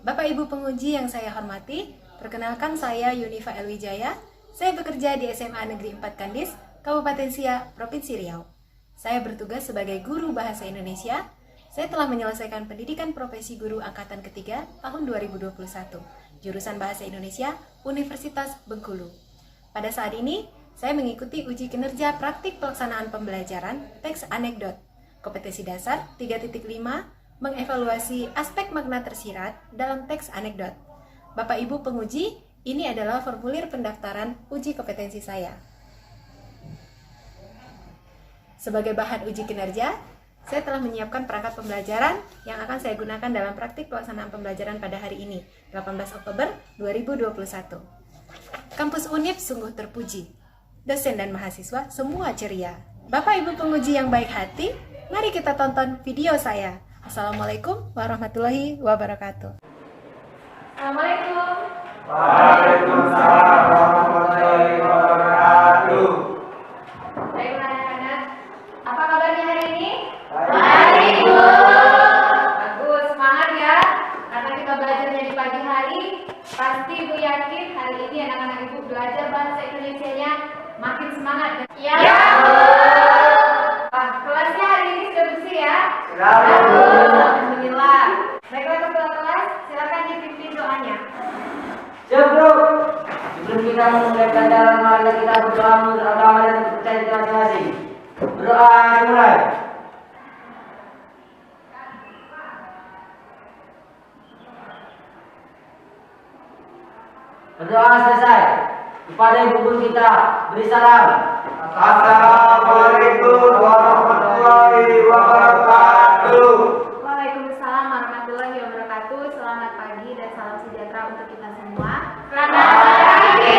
Bapak Ibu penguji yang saya hormati, perkenalkan saya Yunifa Elwijaya. Saya bekerja di SMA Negeri 4 Kandis, Kabupaten Siak, Provinsi Riau. Saya bertugas sebagai guru bahasa Indonesia. Saya telah menyelesaikan pendidikan profesi guru angkatan ketiga tahun 2021, jurusan Bahasa Indonesia, Universitas Bengkulu. Pada saat ini, saya mengikuti uji kinerja praktik pelaksanaan pembelajaran teks anekdot, kompetensi dasar 3.5, mengevaluasi aspek makna tersirat dalam teks anekdot. Bapak Ibu penguji, ini adalah formulir pendaftaran uji kompetensi saya. Sebagai bahan uji kinerja, saya telah menyiapkan perangkat pembelajaran yang akan saya gunakan dalam praktik pelaksanaan pembelajaran pada hari ini, 18 Oktober 2021. Kampus Unip sungguh terpuji. Dosen dan mahasiswa semua ceria. Bapak Ibu penguji yang baik hati, mari kita tonton video saya. Assalamualaikum warahmatullahi wabarakatuh. Assalamualaikum. Waalaikumsalam warahmatullahi wabarakatuh. Baik anak-anak, apa kabarnya hari ini? Baik. Bagus, semangat ya. Karena kita belajarnya di pagi hari, pasti Ibu yakin hari ini anak-anak Ibu belajar bahasa Indonesianya makin semangat. Ya. Kelasnya hari ini sudah bersih ya? Alhamdulillah. Baiklah ketua kelas, silakan dipimpin doanya. Siap bro. Sebelum kita memulai pelajaran, mari kita berdoa menurut agama dan kepercayaan kita masing-masing. Berdoa dimulai. Berdoa selesai. Kepada ibu guru kita beri salam. Assalamualaikum warahmatullahi wabarakatuh. Waalaikumsalam warahmatullahi wabarakatuh. Selamat pagi dan salam sejahtera untuk kita semua. Selamat pagi.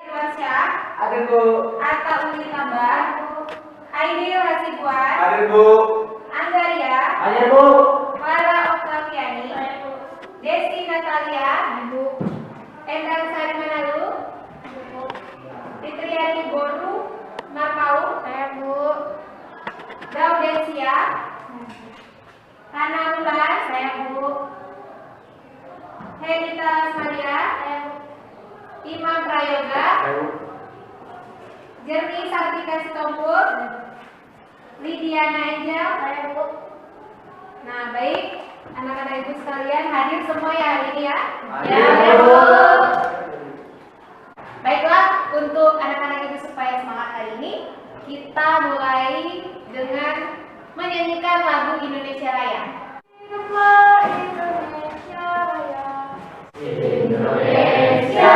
Irwansyah, Hadir bu. Atta Uli Tambah, Aidil Hasibuan, Hadir bu. Anggaria, Hadir bu. Clara Oktaviani, Desi Natalia, Endang Sari Manalu, Fitriani Boru, Marpau, Gaudensia, Hana Ulan, Henita Lasmalia, Imam Prayoga, Jerni Sartika Sitompul, Lidiana Angel. Nah, baik, anak-anak Ibu sekalian hadir semua ya hari ini ya? Ya, Bu. Baiklah, untuk anak-anak Ibu supaya semangat hari ini, kita mulai dengan menyanyikan lagu Indonesia Raya. Hiduplah Indonesia Raya. Indonesia.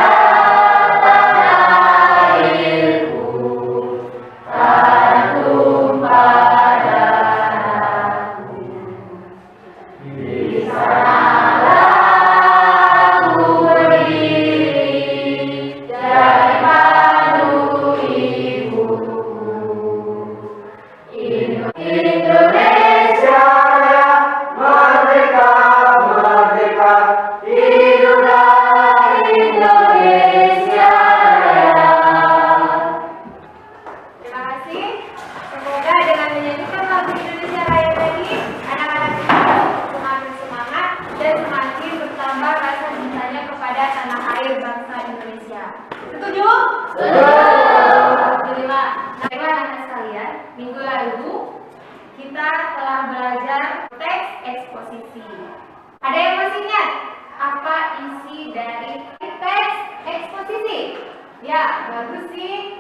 Kita telah belajar teks eksposisi. Ada yang masih ingat apa isi dari teks eksposisi? Ya, bagus sih.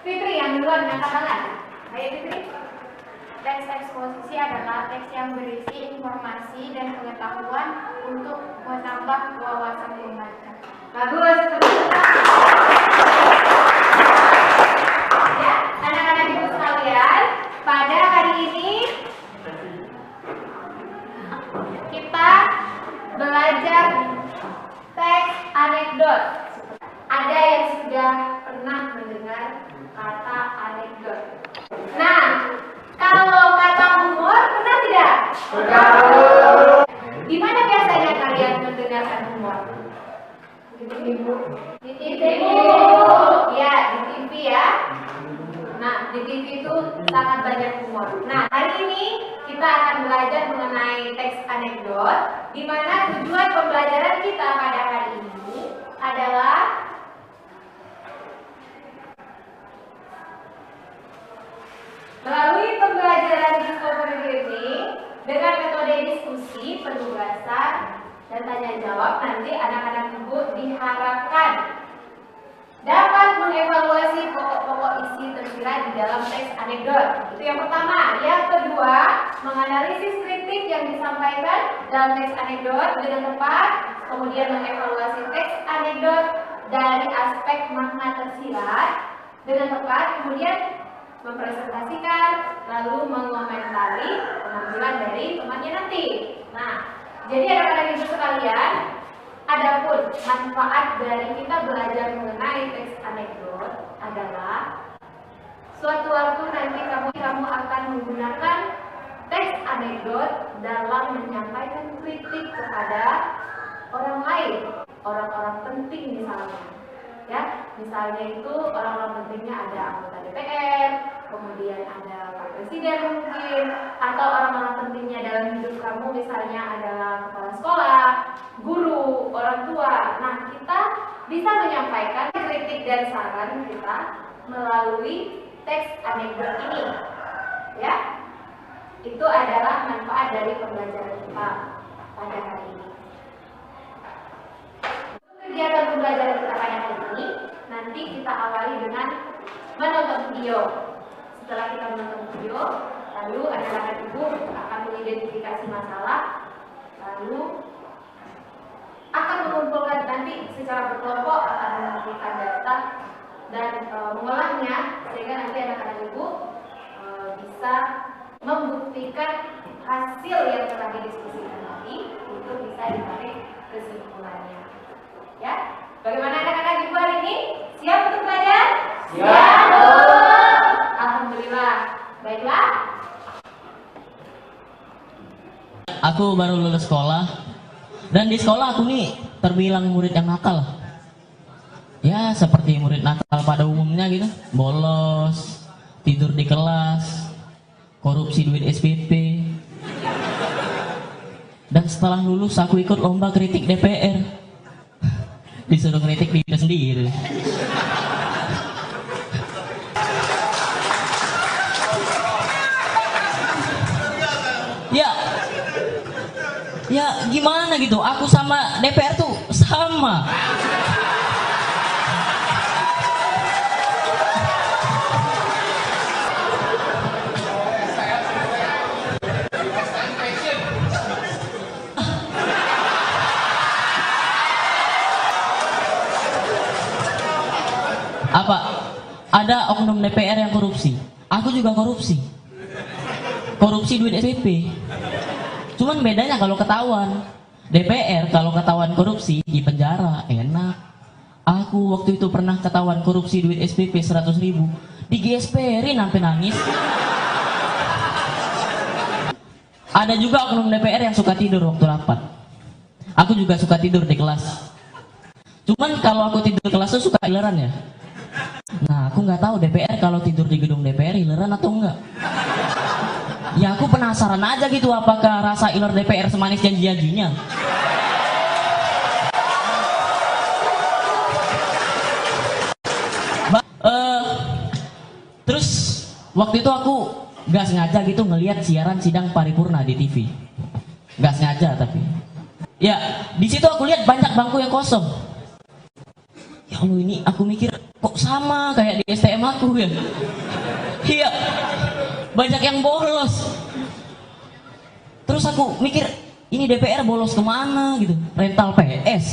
Fitri yang duluan angkat tangan. Ayo Fitri. Teks eksposisi adalah teks yang berisi informasi dan pengetahuan untuk menambah wawasan pembaca. Bagus. Ya, anak-anak Ibu sekalian, pada hari ini kita belajar teks anekdot. Ada yang sudah pernah mendengar kata anekdot. Nah, kalau kata humor pernah tidak? Pernah. Di mana biasanya kalian mendengarkan humor? Di TV. Ya, di TV ya. Nah, di TV itu sangat sangat banyak humor. Nah, hari ini kita akan belajar mengenai teks anekdot, di mana tujuan pembelajaran kita pada hari ini adalah melalui pembelajaran discovery learning dengan metode diskusi, penugasan, dan tanya jawab. Nanti anak-anak ibu diharapkan dapat mengevaluasi pokok-pokok isi tersirat di dalam teks anekdot. Itu yang pertama. Yang kedua, menganalisis kritik yang disampaikan dalam teks anekdot dengan tepat, kemudian mengevaluasi teks anekdot dari aspek makna tersirat dengan tepat, kemudian mempresentasikan, lalu mengomentari penampilan dari temannya nanti. Nah, jadi anak-anak ibu sekalian, adapun manfaat dari kita belajar mengenai teks anekdot adalah suatu waktu nanti kamu akan menggunakan teks anekdot dalam menyampaikan kritik kepada orang lain, orang-orang penting misalnya. Ya, misalnya itu orang-orang pentingnya ada anggota DPR, kemudian ada Pak Presiden mungkin, atau orang-orang pentingnya dalam hidup kamu misalnya adalah kepala sekolah, guru, orang tua. Nah, kita bisa menyampaikan kritik dan saran kita melalui teks anekdot ini. Ya, itu adalah manfaat dari pembelajaran kita pada hari ini. Kegiatan pembelajaran kita pada hari ini nanti kita awali dengan menonton video. Setelah kita menonton video, lalu anak-anak ibu akan mengidentifikasi masalah, lalu akan mengumpulkan nanti secara berkelompok, akan mengumpulkan data dan mengolahnya sehingga nanti anak-anak ibu bisa membuktikan hasil yang telah didiskusikan tadi itu bisa ditarik kesimpulannya. Ya, bagaimana anak-anak ibu hari ini? Siap untuk belajar? Siap. Alhamdulillah. Baiklah. Aku baru lulus sekolah, dan di sekolah aku nih terbilang murid yang nakal. Ya, seperti murid nakal pada umumnya gitu, bolos, tidur di kelas, korupsi duit SPP. Dan setelah lulus aku ikut lomba kritik DPR. Disuruh kritik diri sendiri. Ya gimana gitu, aku sama DPR tuh sama. Apa? Ada oknum DPR yang korupsi. Aku juga korupsi. Korupsi duit SPP. Cuman bedanya kalau ketahuan. DPR kalau ketahuan korupsi di penjara, enak. Aku waktu itu pernah ketahuan korupsi duit SPP 100.000. Di GSPR-in sampai nangis. Ada juga oknum DPR yang suka tidur waktu rapat. Aku juga suka tidur di kelas. Cuman kalau aku tidur di kelas tuh suka ileran ya. Nah, aku nggak tahu DPR kalau tidur di gedung DPR ileran atau enggak. Ya aku penasaran aja gitu, apakah rasa iler DPR semanis janji-janjinya. Terus waktu itu aku nggak sengaja gitu ngelihat siaran sidang paripurna di TV. Nggak sengaja tapi. Ya di situ aku lihat banyak bangku yang kosong. Ya Allah, ini aku mikir kok sama kayak di STM aku ya. Iya, banyak yang bolos. Terus aku mikir, ini DPR bolos kemana gitu, rental PS.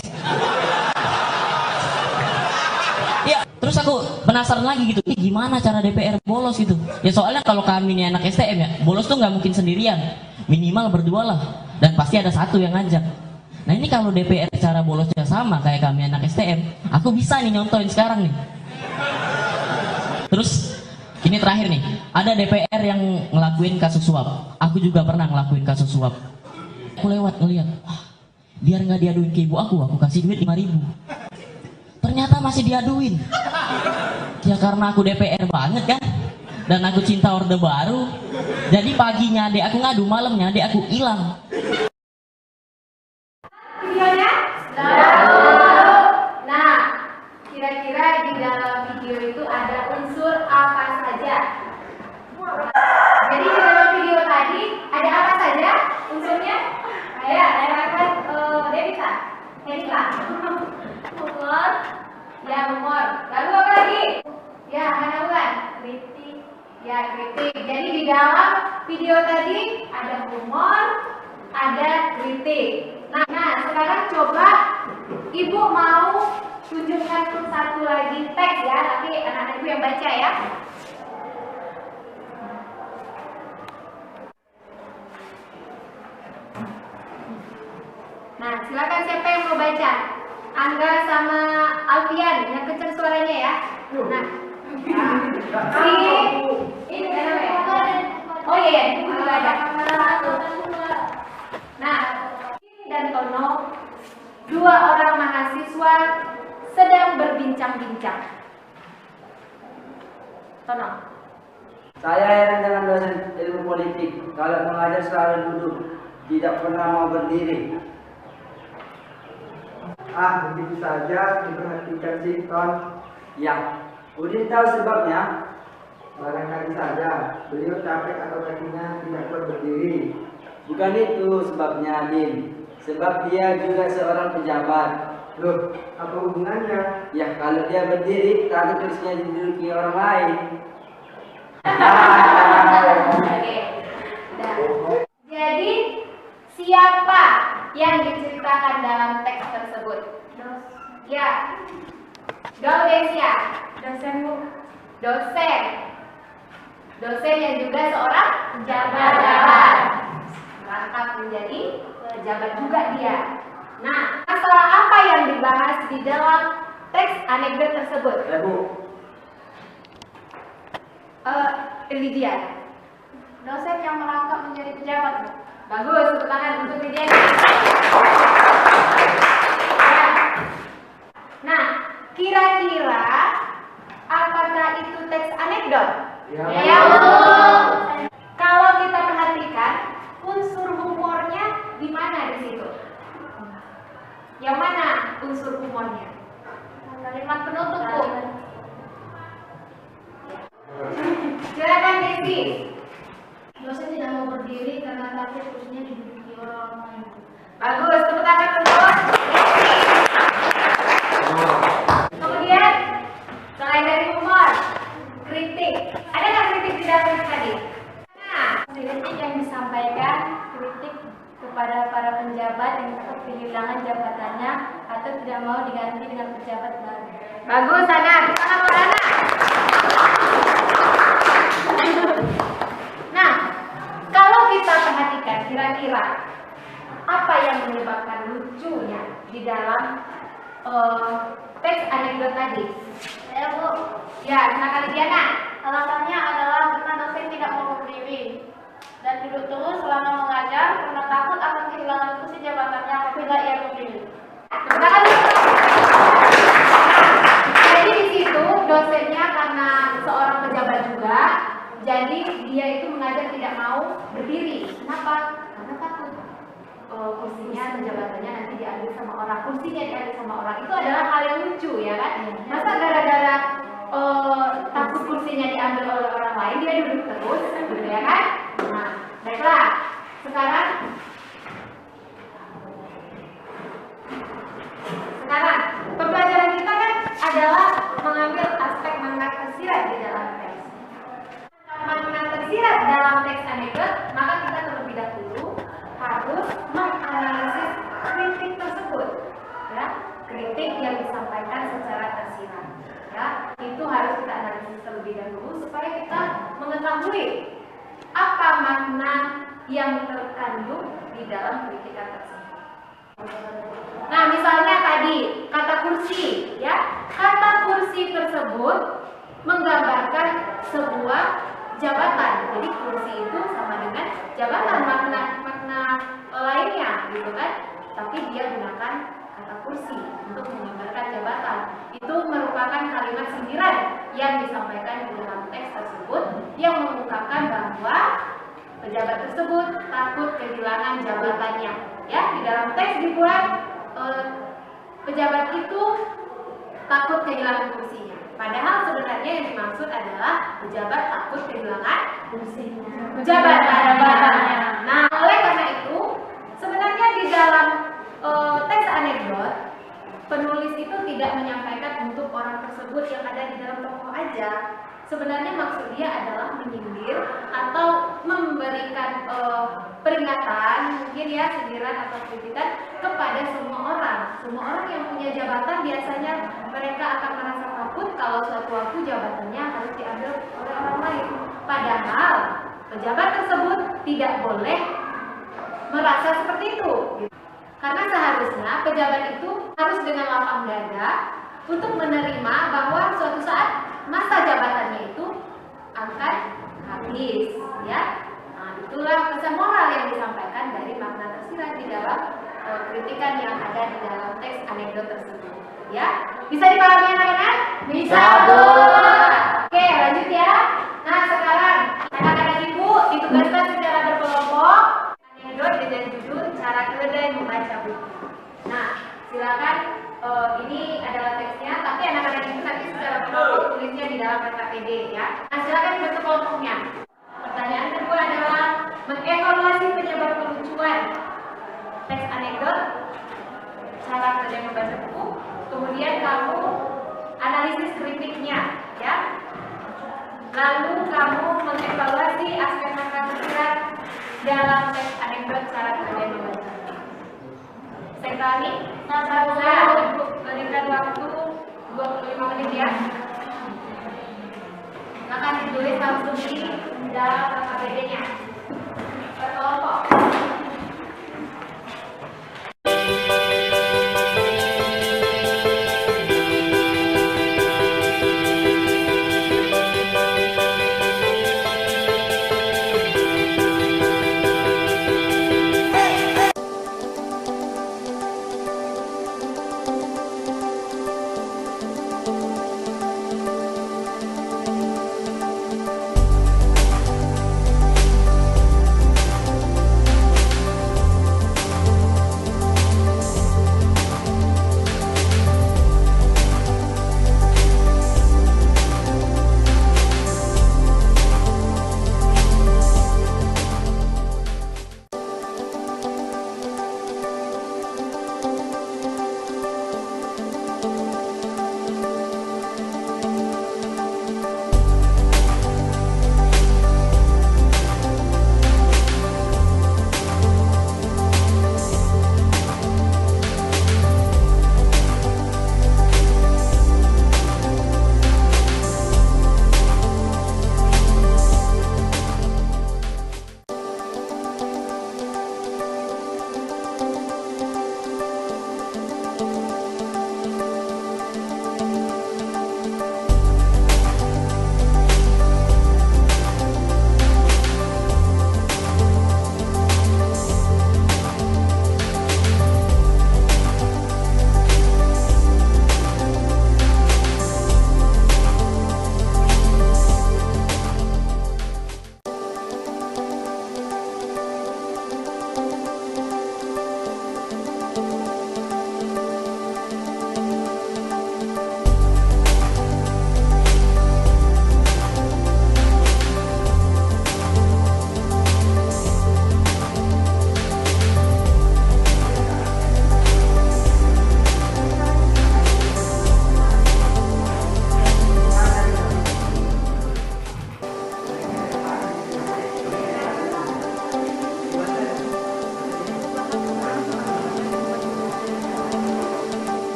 Ya, terus aku penasaran lagi gitu, ini gimana cara DPR bolos gitu. Ya soalnya kalau kami ini anak STM ya, bolos tuh nggak mungkin sendirian, minimal berdua lah, dan pasti ada satu yang ngajak. Nah ini kalau DPR cara bolosnya sama kayak kami anak STM, aku bisa nih nyontoin sekarang nih. Terus ini terakhir nih, ada DPR yang ngelakuin kasus suap. Aku juga pernah ngelakuin kasus suap. Aku lewat ngeliat, biar nggak diaduin ke ibu aku kasih duit 5.000. Ternyata masih diaduin. Ya karena aku DPR banget kan, dan aku cinta orde baru. Jadi paginya adik aku ngadu, malamnya adik aku hilang. Videonya? Nah, kira-kira di dalam video itu ada unsur apa saja? Jadi di dalam video tadi ada apa saja unsurnya? Ya, silakan Devita. Humor. Ya, humor. Lalu apa lagi? Ya, mana bukan? Kritik. Ya, kritik. Jadi di dalam video tadi ada humor, ada kritik. Nah, sekarang coba Ibu mau tunjukkan satu lagi teks ya, tapi anak-anakku yang baca ya. Nah, silakan siapa yang mau baca? Angga sama Alfian, yang kencang suaranya ya. Nah, ini namanya. Oh iya, ini juga ada. Nah, dan Tono, dua orang mahasiswa sedang berbincang-bincang. Tono. Saya heran dengan dosen ilmu politik. Kalau mengajar selalu duduk, tidak pernah mau berdiri. Ah, begitu saja diperhatikan si Ton. Ya, Udin tahu sebabnya. Barangkali saja beliau capek atau kakinya tidak kuat berdiri. Bukan itu sebabnya, Din. Sebab dia juga seorang pejabat. Loh, apa hubungannya? Ya, kalau dia berdiri, takut kursinya diduduki orang lain. Oke. Nah, jadi siapa yang diceritakan dalam teks tersebut? Ya. Gaudensia. Dosenmu. Dosen. Dosen yang juga seorang pejabat. Rangkap menjadi pejabat juga dia. Nah, masalah apa yang dibahas di dalam teks anekdot tersebut? Bu, Lydia. Dosen yang merangkap menjadi pejabat. Bagus, tepuk tangan untuk Lydia. Ya. Nah, kira-kira apakah itu teks anekdot? Ya, betul. Kalau kita perhatikan, unsur humornya di mana di situ? Yang mana unsur humornya? Kalimat penutup, Bu. Silakan Desi. Dosen tidak mau berdiri karena takut kursinya diduduki orang lain. Bagus, tepuk tangan untuk Desi. Kemudian, selain dari humor, kritik. Ada nggak kritik di dalam tadi? Nah, Kritik yang disampaikan kritik kepada para penjabat yang takut kehilangan jabatannya atau tidak mau diganti dengan pejabat baru. bagus Ana. Tepuk tangan buat Ana. Nah, kalau kita perhatikan kira-kira apa yang menyebabkan lucunya di dalam teks anekdot tadi? Saya Bu, Ya, silakan Diana. alasannya adalah karena dosen tidak mau berdiri dan duduk terus selama mengajar karena takut akan kehilangan kursi jabatannya apabila ia berdiri. Tepuk tangan dulu. Jadi di situ dosennya karena seorang pejabat juga, jadi dia itu mengajar tidak mau berdiri. Kenapa? Karena takut kursinya atau jabatannya nanti diambil sama orang. Kursinya diambil sama orang. Itu adalah hal yang lucu ya kan? Masa gara-gara takut kursinya diambil oleh orang lain dia duduk terus, gitu ya kan? Nah, baiklah. Sekarang pembelajaran kita kan adalah mengambil aspek makna tersirat di dalam teks. Makna tersirat dalam teks anekdot, maka kita terlebih dahulu harus menganalisis kritik tersebut. Ya, kritik yang disampaikan secara tersirat. Ya, itu harus kita analisis terlebih dahulu supaya kita mengetahui apa makna yang terkandung di dalam kritikan tersebut. Nah, misalnya tadi kata kursi, ya, kata kursi tersebut menggambarkan sebuah jabatan. Jadi kursi itu sama dengan jabatan, makna lainnya, gitu kan? Tapi dia gunakan kata kursi untuk menggambarkan jabatan. Itu merupakan kalimat sindiran yang disampaikan di dalam teks tersebut yang mengungkapkan bahwa pejabat tersebut takut kehilangan jabatannya. Ya, di dalam teks dibuat pejabat itu takut kehilangan kursinya. Padahal sebenarnya yang dimaksud adalah pejabat takut kehilangan jabatannya. Nah, oleh karena itu sebenarnya di dalam teks anekdot penulis itu tidak menyampaikan untuk orang tersebut yang ada di dalam toko aja. Sebenarnya maksud dia adalah menyindir atau memberikan peringatan, mungkin ya, sindiran atau kritikan kepada semua orang. Semua orang yang punya jabatan biasanya mereka akan merasa takut kalau suatu waktu jabatannya harus diambil oleh orang lain. Padahal pejabat tersebut tidak boleh merasa seperti itu. Karena seharusnya pejabat itu harus dengan lapang dada untuk menerima bahwa suatu saat masa jabatannya itu akan habis, ya. Nah, itulah pesan moral yang disampaikan dari makna tersirat di dalam kritikan yang ada di dalam teks anekdot tersebut, ya. Bisa dipahami anak-anak? Bisa, Bu. Oke, lanjut ya. Nah, sekarang anak-anak Ibu ditugaskan secara berkelompok anekdot dengan judul cara keledai membaca buku. Nah, silakan. Ini adalah teksnya, tapi anak-anak itu nanti secara berkelompok tulisnya di dalam KPD, ya. Nah, silakan bentuk kelompoknya. Pertanyaan kedua adalah mengevaluasi penyebab kelucuan teks anekdot, cara kerja membaca buku. Kemudian kamu analisis kritiknya, ya. Lalu kamu mengevaluasi aspek makna tersirat dalam teks anekdot cara kerja membaca. Saya ulangi, saya berikan waktu 25 menit ya. Akan ditulis langsung di dalam KPD-nya. Berkelompok.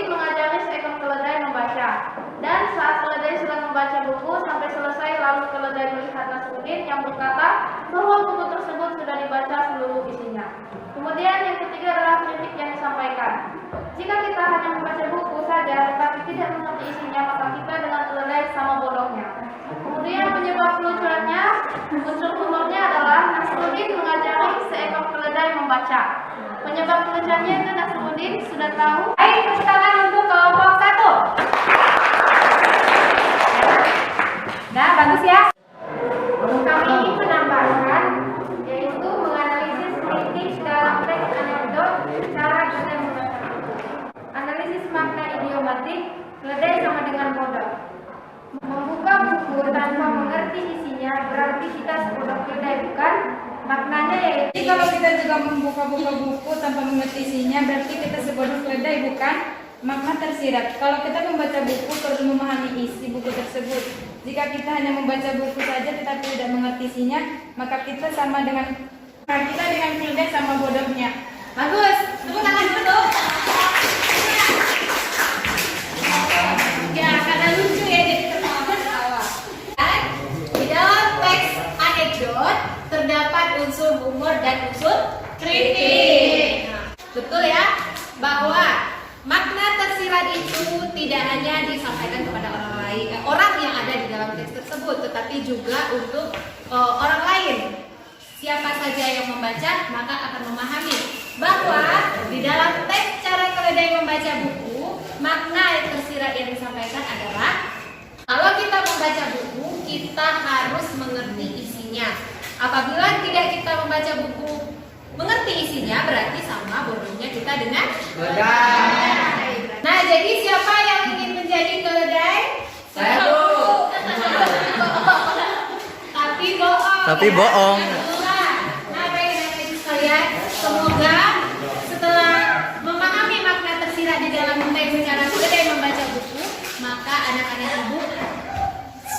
Udin mengajari seekor keledai membaca. Dan saat keledai sedang membaca buku sampai selesai, lalu keledai melihat Nasruddin yang berkata bahwa buku tersebut sudah dibaca seluruh isinya. Kemudian yang ketiga adalah kritik yang disampaikan. Jika kita hanya membaca buku saja tetapi tidak mengerti isinya, maka kita dengan keledai sama bodohnya. Kemudian penyebab kelucuannya, unsur humornya adalah Nasruddin mengajari seekor keledai membaca. Penyebab kelucuannya itu Nasruddin sudah tahu. Baik, tepuk tangan untuk kelompok 1. Nah, bagus ya. Kami ini menambahkan, yaitu menganalisis kritik dalam teks anekdot cara dengan membaca buku. Analisis makna idiomatik, keledai sama dengan bodoh. Membuka buku tanpa mengerti isinya berarti kita sebodoh keledai, bukan? Maknanya yaitu, Jadi kalau kita juga membuka-buka buku tanpa mengerti isinya berarti kita sebodoh keledai, bukan? Makna tersirat. Kalau kita membaca buku perlu memahami isi buku tersebut. Jika kita hanya membaca buku saja tetapi tidak mengerti isinya, maka kita sama dengan keledai sama bodohnya. bagus. Tepuk tangan dulu. Ya, karena lucu ya jadi tertawa. Dan di dalam teks anekdot terdapat unsur humor dan unsur kritik. Nah, betul ya bahwa makna tersirat itu tidak hanya disampaikan kepada orang yang ada di dalam teks tersebut, tetapi juga untuk orang lain. Siapa saja yang membaca maka akan memahami bahwa di dalam teks cara keledai membaca buku, makna yang tersirat yang disampaikan adalah kalau kita membaca buku, kita harus mengerti isinya. Apabila tidak kita membaca buku, mengerti isinya, berarti sama bodohnya kita dengan keledai. Nah, jadi siapa yang ingin menjadi keledai? Saya, Bu. Tapi bohong. Nah, baik ibu sekalian, semoga setelah memahami makna tersirat di dalam teks cara keledai membaca buku, maka anak-anak ibu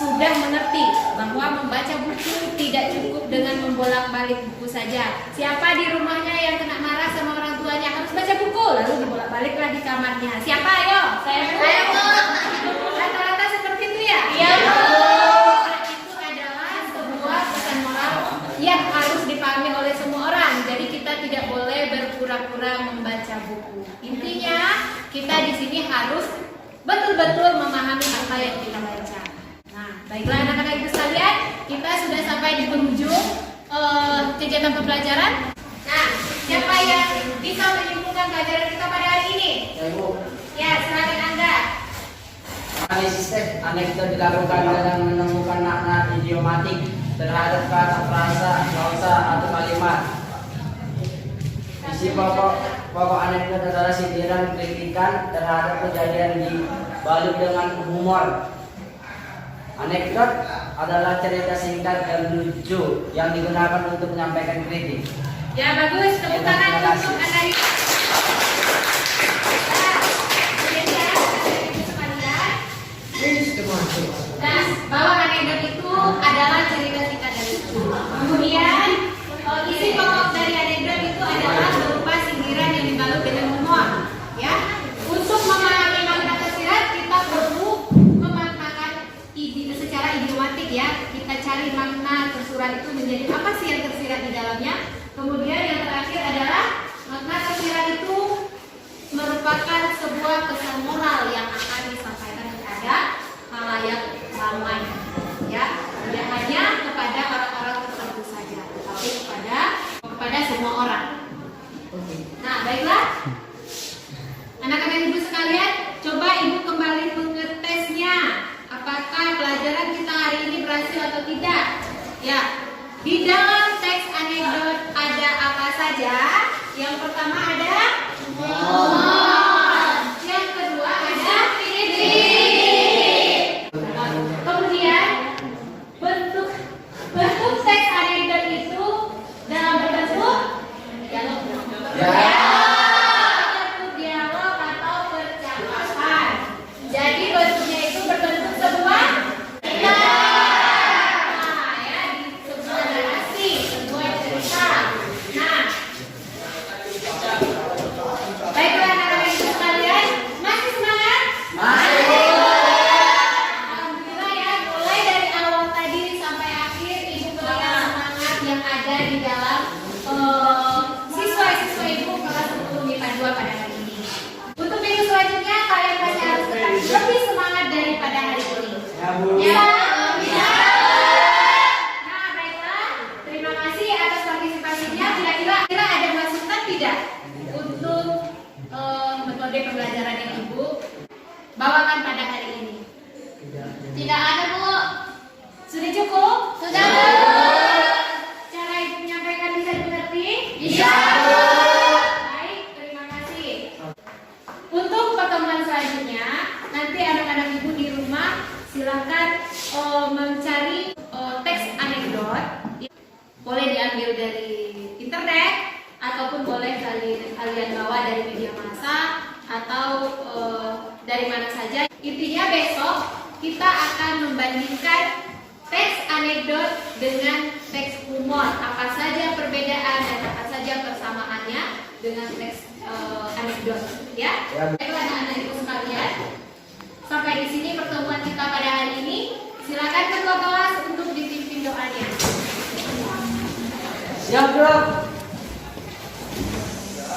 sudah mengerti bahwa membaca buku tidak cukup dengan membolak-balik buku saja. Siapa di rumahnya yang kena marah sama orang tuanya harus baca buku, lalu dibolak-baliklah di kamarnya. Siapa? Ayo, saya rata-rata seperti itu ya? Iya, Bu. Itu adalah sebuah pesan moral yang harus dipahami oleh semua orang. Jadi kita tidak boleh berpura-pura membaca buku. Intinya kita di sini harus betul-betul memahami apa yang kita baca. Nah, baiklah anak-anak ibu sekalian, kita sudah sampai di penghujung kegiatan pembelajaran. Nah, siapa yang bisa menyimpulkan pelajaran kita pada hari ini? Saya, Bu. Ya, silakan Anda. Analisis teks anekdot dilakukan dengan menemukan makna idiomatik terhadap kata frasa, klausa atau kalimat. Isi pokok anekdot adalah sindiran kritikan terhadap kejadian dibalut dengan humor. Anekdot adalah cerita singkat dan lucu yang digunakan untuk menyampaikan kritik. Ya, bagus. Tepuk tangan untuk Anda. Nah, bahwa anekdot itu adalah cerita singkat dan lucu. Kemudian isi pokok dari anekdot itu adalah berupa sindiran yang dibalut dengan humor. Ya, untuk memahami makna tersirat kita perlu memaknakan secara idiomatik ya. Kita cari makna tersurat itu menjadi apa sih yang tersirat di dalamnya. Kemudian yang terakhir adalah makna tersirat itu merupakan sebuah pesan moral yang akan disampaikan kepada halayak ramai, ya, tidak hanya kepada orang-orang tertentu saja, tetapi kepada semua orang. Nah, baiklah, anak-anak ibu sekalian, coba ibu kembali mengetesnya. Apakah pelajaran kita hari ini berhasil atau tidak? Ya, di dalam teks anekdot ada apa saja? Yang pertama ada yang kedua ada kritik. Kemudian bentuk teks anekdot itu dalam berbentuk dialog. Bentuk dialog atau percakapan. Jadi bentuknya itu berbentuk sebuah cerita. Nah, ya, di sebuah narasi, sebuah cerita. Nah, baiklah pembelajaran yang Ibu bawakan pada hari ini? Tidak ada, Bu. Sudah cukup? Sudah. Cara Ibu menyampaikan bisa dimengerti? Bisa. Baik, terima kasih. Untuk pertemuan selanjutnya, nanti anak-anak Ibu di rumah silakan mencari teks anekdot. Boleh diambil dari internet ataupun boleh kalian bawa dari media massa atau dari mana saja. Intinya besok kita akan membandingkan teks anekdot dengan teks humor. Apa saja perbedaan dan apa saja persamaannya dengan teks anekdot, ya? Baiklah anak-anak Ibu sekalian. Sampai di sini pertemuan kita pada hari ini. Silakan ketua kelas untuk dipimpin doanya. Siap, Bro.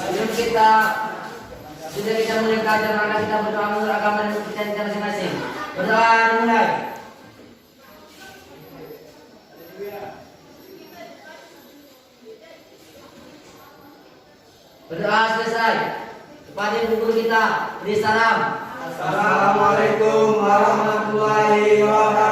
Sebelum kita mulai belajar, maka kita berdoa menurut agama dan kepercayaan kita masing-masing. Berdoa dimulai. Berdoa selesai. Kepada ibu guru kita, beri salam. Assalamualaikum warahmatullahi wabarakatuh.